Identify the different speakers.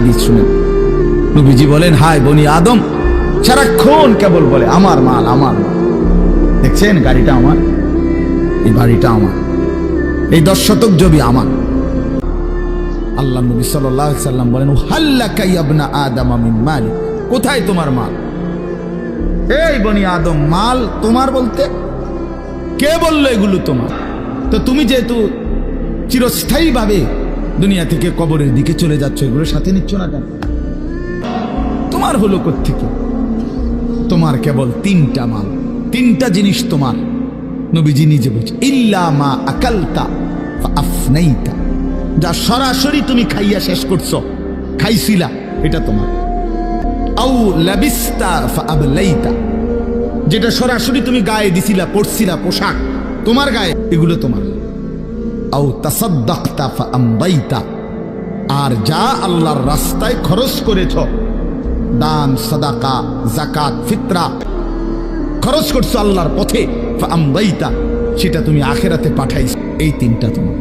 Speaker 1: হাদিস শুনেন। নবীজি বলেন, হায় বনি আদম, সারাক্ষণ কেবল বলে আমার মাল আমার মাল। দেখছেন গাড়িটা আমার, এই বাড়িটা আমার, এই 10 শতক জমি আমার। আল্লাহ নবী সাল্লাল্লাহু আলাইহি সাল্লাম বলেন, হাল্লাকা ইয়া ইবনা আদম মিন মাল, কোথায় তোমার মাল? এই বনি আদম, মাল তোমার বলতে কে বললো এগুলো তোমার? তো তুমি যেহেতু চিরস্থায়ী ভাবে দুনিয়া থেকে কবরের দিকে চলে যাচ্ছ, এগুলোর সাথে নিচ্ছ না কেন? তোমার হলো কোত্থেকে? তোমার কেবল 3টা মাল, 3টা জিনিস তোমার। নবীজি নিজে বলছে, ইল্লা মা আকালতা ফাআফনাইতা, যা সরাসরি তুমি খাইয়া শেষ করছো, খাইছিলা, এটা তোমার। আও লাবিস্তা ফাআবলাইতা, যেটা সরাসরি তুমি গায়ে দিছিলা, পরছিলা, পোশাক তোমার গায়ে, এগুলো তোমার। আও তাসাদ্দাকতা ফাআমদাইতা, আর যা আল্লাহর রাস্তায় খরচ করেছ, দান, সাদাকা, যাকাত, ফিতরা খরচ করছো আল্লাহর পথে, ফাআমদাইতা, সেটা তুমি আখিরাতে পাঠাইছো, এই 3টা তোমার।